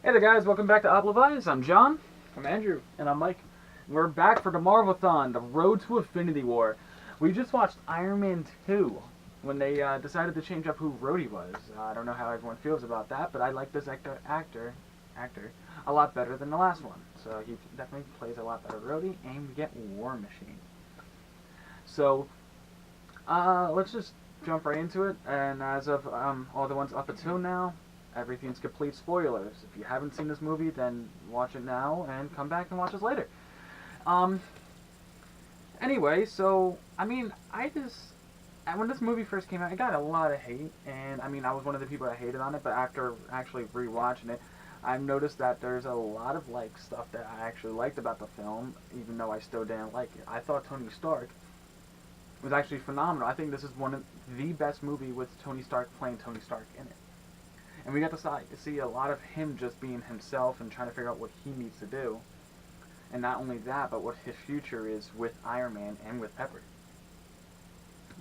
Hey there guys, welcome back to Oblivious. I'm John. I'm Andrew. And I'm Mike. We're back for the MarvelThon, the Road to Infinity War. We just watched Iron Man 2 when they decided to change up who Rhodey was. I don't know how everyone feels about that, but I like this actor a lot better than the last one. So he definitely plays a lot better Rhodey, and we get War Machine. So let's just jump right into it. And as of all the ones up until now, everything's complete spoilers. If you haven't seen this movie, then watch it now and come back and watch us later. Anyway, so, I mean, when this movie first came out, I got a lot of hate, and, I mean, I was one of the people that hated on it, but after actually rewatching it, I've noticed that there's a lot of, like, stuff that I actually liked about the film, even though I still didn't like it. I thought Tony Stark was actually phenomenal. I think this is one of the best movie with Tony Stark playing Tony Stark in it. And we got to see a lot of him just being himself and trying to figure out what he needs to do. And not only that, but what his future is with Iron Man and with Pepper.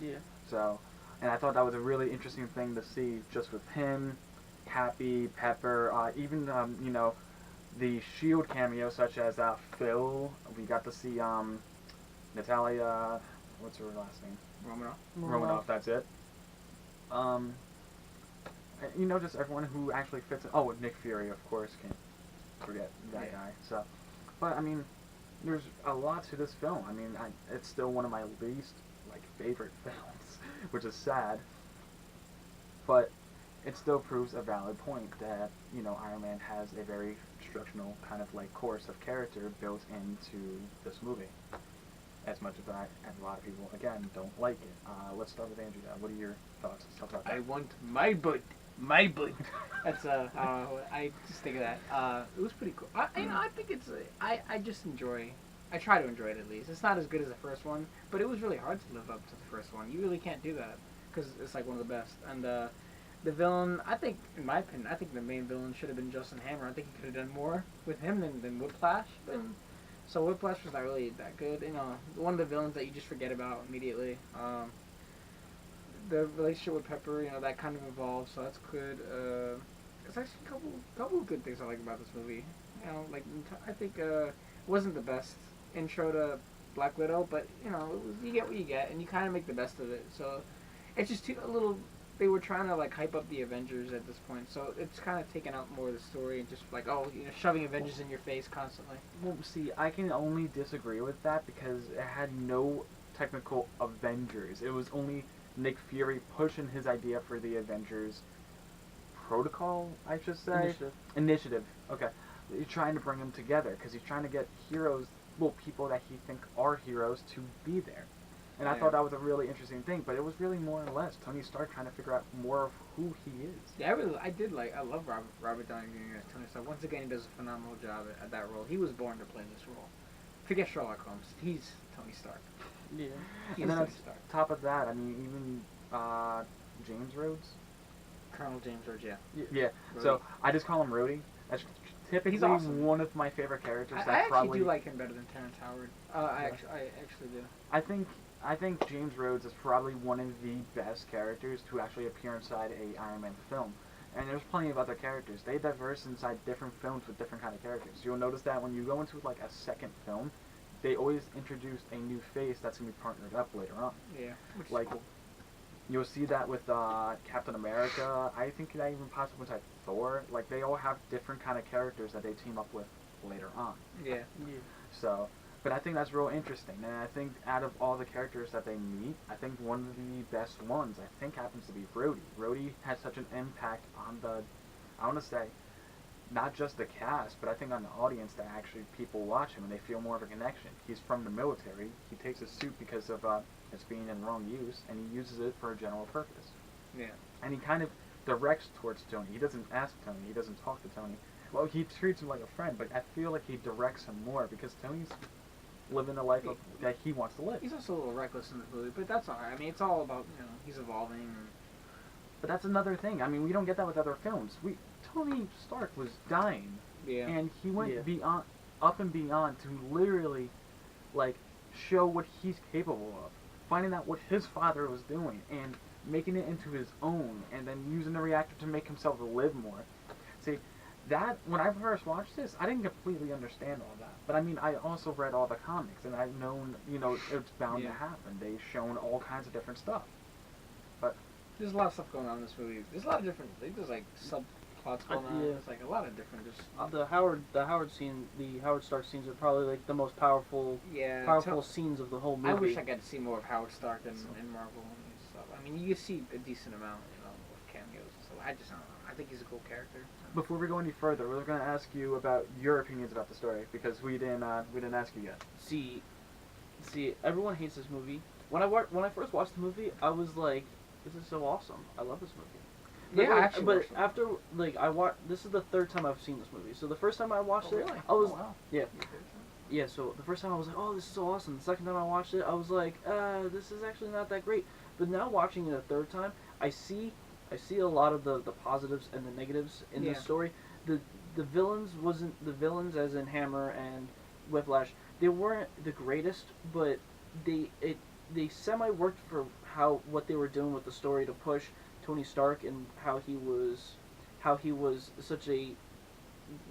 Yeah. So, and I thought that was a really interesting thing to see just with him, Happy, Pepper, even, the S.H.I.E.L.D. cameo such as Phil. We got to see Natalia, what's her last name? Romanoff, that's it. Just everyone who actually fits in. Oh, Nick Fury, of course, can't forget that guy. So, but I mean, there's a lot to this film. I mean, it's still one of my least favorite films, which is sad. But it still proves a valid point that Iron Man has a very instructional kind of course of character built into this movie. As much as a lot of people again don't like it. Let's start with Andrew. What are your thoughts? Let's talk about that. I want my butt. My butt. That's I just think of that. It was pretty cool. I think it's. I just enjoy. I try to enjoy it at least. It's not as good as the first one, but it was really hard to live up to the first one. You really can't do that because it's like one of the best. And the villain, I think, in my opinion, I think the main villain should have been Justin Hammer. I think he could have done more with him than Whiplash. But so Whiplash was not really that good. One of the villains that you just forget about immediately. The relationship with Pepper, that kind of evolved, so that's good. There's actually a couple of good things I like about this movie. I think it wasn't the best intro to Black Widow, but you get what you get, and you kind of make the best of it. So it's just a little. They were trying to hype up the Avengers at this point, so it's kind of taken out more of the story and just shoving Avengers in your face constantly. Well, see, I can only disagree with that because it had no technical Avengers. It was only Nick Fury pushing his idea for the Avengers protocol, I should say. Initiative. Okay. He's trying to bring them together because he's trying to get heroes, people that he think are heroes to be there. And I thought that was a really interesting thing, but it was really more or less Tony Stark trying to figure out more of who he is. Yeah, I love Robert Downey Jr. as Tony Stark. Once again, he does a phenomenal job at that role. He was born to play this role. Forget Sherlock Holmes. He's Tony Stark. Yeah. And then on top of that, I mean, even James Rhodes? Colonel James Rhodes, yeah. Yeah. Rhodey. So I just call him Rhodey. That's typically He's awesome. one of my favorite characters. I actually do like him better than Terrence Howard. I actually do. I think James Rhodes is probably one of the best characters to actually appear inside a Iron Man film. And there's plenty of other characters. They diverse inside different films with different kind of characters. You'll notice that when you go into a second film, they always introduce a new face that's going to be partnered up later on. Yeah, which is cool. You'll see that with Captain America. I think that even possibly inside Thor. They all have different kind of characters that they team up with later on. Yeah. So, but I think that's real interesting. And I think out of all the characters that they meet, I think one of the best ones, happens to be Rhodey. Rhodey has such an impact on I want to say, not just the cast, but I think on the audience that actually people watch him and they feel more of a connection. He's from the military. He takes his suit because of it's being in wrong use, and he uses it for a general purpose. Yeah. And he kind of directs towards Tony. He doesn't ask Tony. He doesn't talk to Tony. Well, he treats him like a friend, but I feel like he directs him more because Tony's living the life that he wants to live. He's also a little reckless in this movie, but that's alright. I mean, it's all about, he's evolving. But that's another thing. I mean, we don't get that with other films. Tony Stark was dying. Yeah. And he went up and beyond to literally, show what he's capable of. Finding out what his father was doing and making it into his own, and then using the reactor to make himself live more. See, that when I first watched this, I didn't completely understand all that. But I mean, I also read all the comics, and I've known, it's bound to Yeah. happen. They've shown all kinds of different stuff. There's a lot of stuff going on in this movie. There's a lot of different. I think there's like subplots going on. Yeah. There's like a lot of different. Just The Howard Stark scenes are probably like the most powerful scenes of the whole movie. I wish I got to see more of Howard Stark in Marvel and stuff. I mean, you see a decent amount, of cameos and stuff. I just don't know. I think he's a cool character. Before we go any further, we're going to ask you about your opinions about the story because we didn't ask you yet. See, everyone hates this movie. When I first watched the movie, I was like, "This is so awesome! I love this movie." Yeah, I actually but watched it. after this is the third time I've seen this movie. So the first time I watched Really? I was wow. yeah. Yeah, so the first time I was like, "Oh, this is so awesome." The second time I watched it, I was like, this is actually not that great." But now watching it a third time, I see a lot of the positives and the negatives in this story. The villains as in Hammer and Whiplash. They weren't the greatest, but they semi worked for what they were doing with the story to push Tony Stark and how he was such a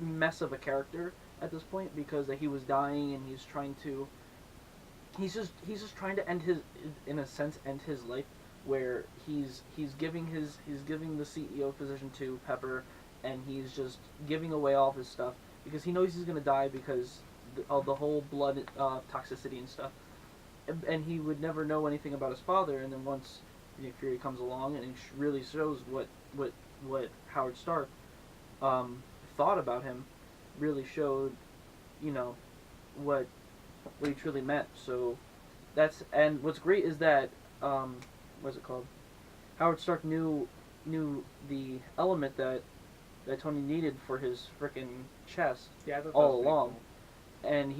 mess of a character at this point because he was dying and he's just trying to end his life where he's giving the CEO position to Pepper and he's just giving away all of his stuff because he knows he's gonna die because of the whole blood toxicity and stuff, and he would never know anything about his father. And then once Nick Fury comes along and he really shows what Howard Stark thought about him, really showed, what he truly meant. So and what's great is that what's it called? Howard Stark knew the element that Tony needed for his frickin' chest Yeah, I thought that all was pretty along, cool. and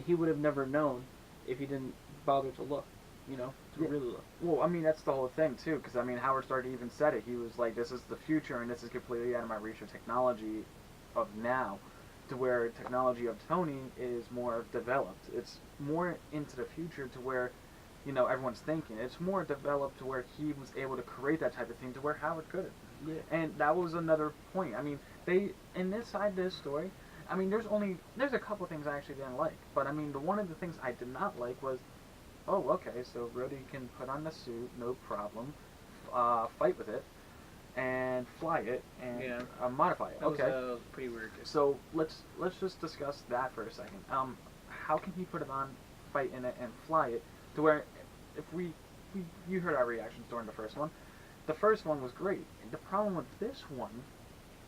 he would have never known if he didn't bother to look, to really look. Well, I mean, that's the whole thing, too, because, I mean, Howard Stark even said it. He was like, this is the future, and this is completely out of my reach of technology of now, to where technology of Tony is more developed. It's more into the future to where, everyone's thinking. It's more developed to where he was able to create that type of thing to where Howard couldn't. Yeah. And that was another point. I mean, in this side of this story, I mean, there's a couple things I actually didn't like. But, I mean, one of the things I did not like was, oh, okay, so Rhodey can put on the suit, no problem, fight with it, and fly it, and modify it. That Okay. was pretty weird. So let's just discuss that for a second. How can he put it on, fight in it, and fly it to where, if you heard our reactions during the first one. The first one was great. The problem with this one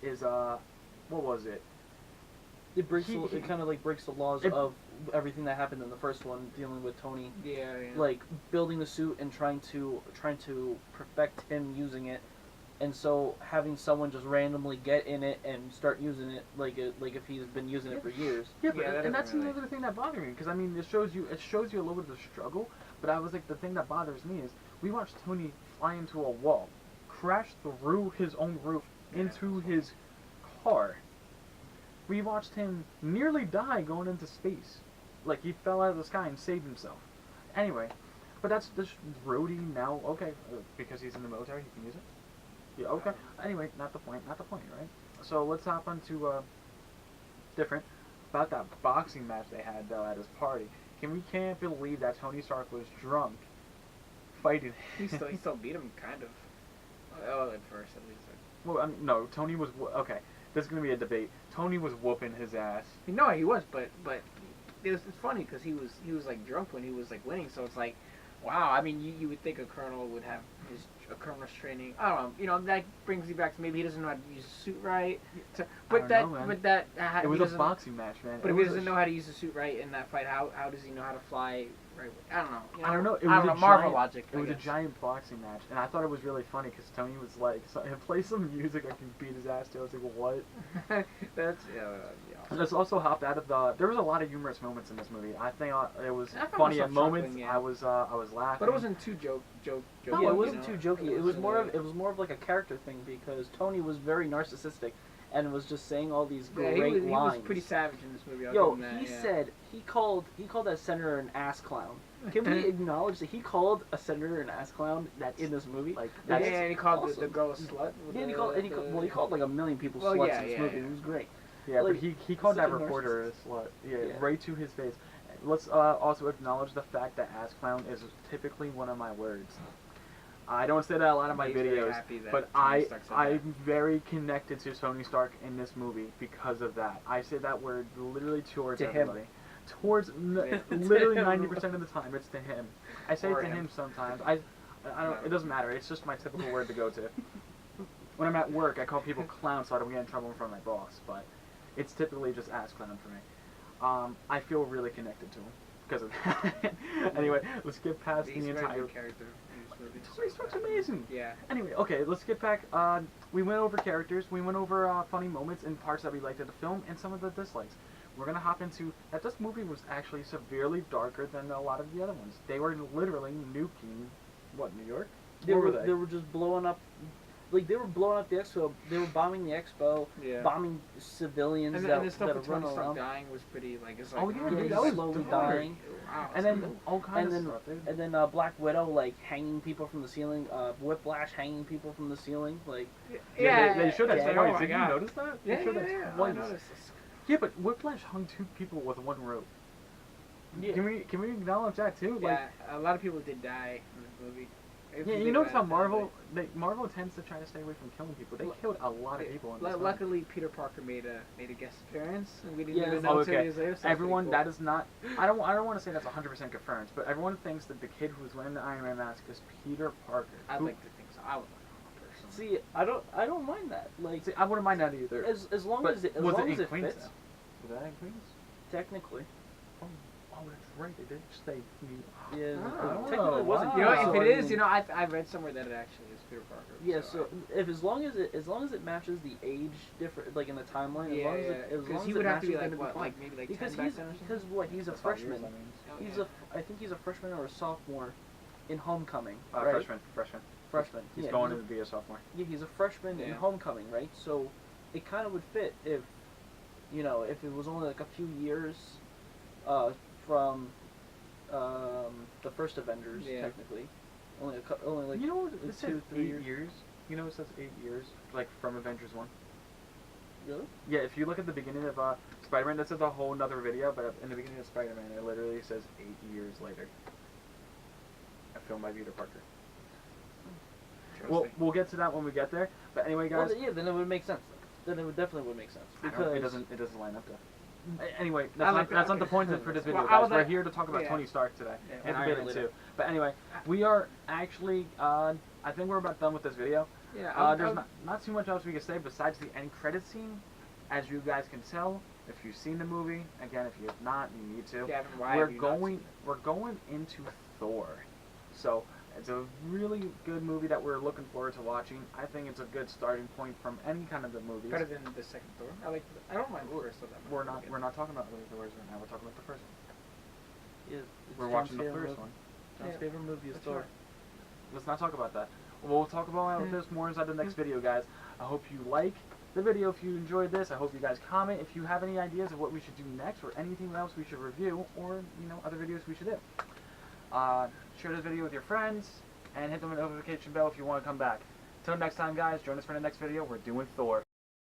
is what was it? It kind of like breaks the laws of everything that happened in the first one, dealing with Tony. Yeah. Like building the suit and trying to perfect him using it, and so having someone just randomly get in it and start using it like if he's been using it for years. Yeah, but, that and that's really... another thing that bothered me because I mean it shows you a little bit of the struggle. But I was like, the thing that bothers me is we watched Tony fly into a wall, crash through his own roof into his car. We watched him nearly die going into space. Like, he fell out of the sky and saved himself. Anyway, but that's this Rhodey now, okay, because he's in the military, he can use it? Yeah, okay. Anyway, not the point, right? So let's hop on to, different, about that boxing match they had, though, at his party. We can't believe that Tony Stark was drunk, fighting. He still beat him, kind of. Oh, at first, at least. Well, no, Tony was, okay, there's going to be a debate. Tony was whooping his ass. No, he was, but it's funny because he was like drunk when he was like winning, so it's like, wow. I mean, you would think a colonel would have a colonel's training. I don't know. That brings you back to maybe he doesn't know how to use a suit right. It was a boxing match, man. But if he doesn't know how to use the suit right in that fight, how does he know how to fly right? I don't know. I don't know. It I was don't a know. Marvel giant, logic. It was a giant boxing match, and I thought it was really funny because Tony was like, play some music, I can beat his ass to. I was like, what? That's Let's also hop out of the. There was a lot of humorous moments in this movie. I think it was I found funny myself at moments. chuckling, yeah. I was laughing. But it wasn't too joke. Yeah, it wasn't too jokey. It was more of like a character thing because Tony was very narcissistic, and was just saying all these great lines. He was pretty savage in this movie. He called that senator an ass clown, Can we acknowledge that he called a senator an ass clown in this movie? Like Yeah, that's and he called the awesome. girl a slut. Yeah, he called like a million people Well, sluts yeah, in this yeah, movie. yeah. It was great. yeah, like, but he called such that a reporter a narcissist. slut. Yeah, Yeah. right to his face. Let's also acknowledge the fact that ass clown is typically one of my words. I don't say that a lot in my He's very videos, happy that but Tony Stark said I'm very connected to Tony Stark in this movie because of that. I say that word literally towards To him. everybody. Towards Yeah. literally 90% of the time, it's to him. I say Or it to him. him sometimes. I don't. It doesn't matter. It's just my typical word to go to. When I'm at work, I call people clowns so I don't get in trouble in front of my boss. But it's typically just ass clown for me. I feel really connected to him because of that. Anyway, let's get past He's the a very entire. good character in this movie. Tony Stark's amazing. Yeah. Anyway, okay, let's get back. We went over characters, we went over funny moments and parts that we liked of the film, and some of the dislikes. We're gonna hop into that. This movie was actually severely darker than a lot of the other ones. They were literally nuking, what, New York? They Where were were they? they were just blowing up. Like they were blowing up the expo. They were bombing the expo, Yeah. bombing civilians And, that the stuff that with are running Tony Stark around. dying was pretty like it's like Oh, yeah, Yeah, dude, he's that was slowly dark. dying. Wow. And then all kinds And of then stuff, dude. and then Black Widow like hanging people from the ceiling. Whiplash hanging people from the ceiling. Like Yeah, they should have yeah, twice. oh my Did you God. notice that? Yeah, They showed yeah, that yeah. I twice. noticed this. Yeah, but Whiplash hung 2 people with one rope. yeah. Can we acknowledge that too? Like, Yeah, a lot of people did die in this movie. If yeah, you think notice how about it that way. Marvel tends to try to stay away from killing people. They Lu- killed a lot of people in this film. Luckily, Peter Parker made a guest appearance, and we didn't Yeah, even oh, know until okay. years later. So Everyone, cool. that is not. I don't want to say that's 100% confirmed, but everyone thinks that the kid who's wearing the Iron Man mask is Peter Parker. I'd who- like to think so. I would personally. See, I don't mind that. Like See, I wouldn't mind that either. as long But as it was it in fits. Queens? Was that in Queens? Technically, Oh, that's right. They did say. yeah. Oh, technically, it wasn't. wow. You know, Queens, if so it I is, mean- you know, I read somewhere that it actually is Peter Parker. Yeah, so if as long as it matches the age different, like in the timeline, yeah, as long as he it would have to be matches, like then what, it'd be like fine. maybe like Because 10 he's back then or something. because what he's a That's 5 years, freshman. that means. Oh, He's yeah. I think he's a freshman or a sophomore in Homecoming. Oh, right? freshman. Freshman. He's yeah, going he's to be a sophomore. yeah, he's a freshman in Yeah. Homecoming, right? So it kind of would fit if, if it was only like a few years, from, the first Avengers, Yeah. technically. Only like You know what? It says 2-3 8 years. years. You know it says 8 years, like from Avengers 1. Really? Yeah, if you look at the beginning of Spider-Man, this is a whole nother video, but in the beginning of Spider-Man, it literally says 8 years later. A film by Peter Parker. We'll get to that when we get there. But anyway, guys, Well, yeah, then it would make sense. Then it would definitely would make sense I don't- because it doesn't line up though. Anyway, I that's, like not, that's that. not the point for this video, Well, I guys. would We're like- here to talk about yeah. Tony Stark today Yeah, and we'll Iron debate Man it later. 2. But anyway, we are actually, I think we're about done with this video. Yeah, There's not too much else we can say besides the end credit scene. As you guys can tell, if you've seen the movie, again, if you have not, you need to. Gavin, why we're have you not going seen we're going into Thor. So it's a really good movie that we're looking forward to watching. I think it's a good starting point from any kind of the movies. better than the second Thor? I don't mind the first Thor that much. We're not talking about the Thors right now. We're talking about the first one. yeah, it's We're John's watching the favorite first movie. one. John's Yeah. favorite movie is That's Thor. right. Let's not talk about that. We'll talk about Hmm. this more inside the next video, guys. I hope you like the video. If you enjoyed this, I hope you guys comment. If you have any ideas of what we should do next or anything else we should review or, other videos we should do. Share this video with your friends and hit the notification bell if you want to come back. Till next time, guys, join us for the next video. We're doing Thor.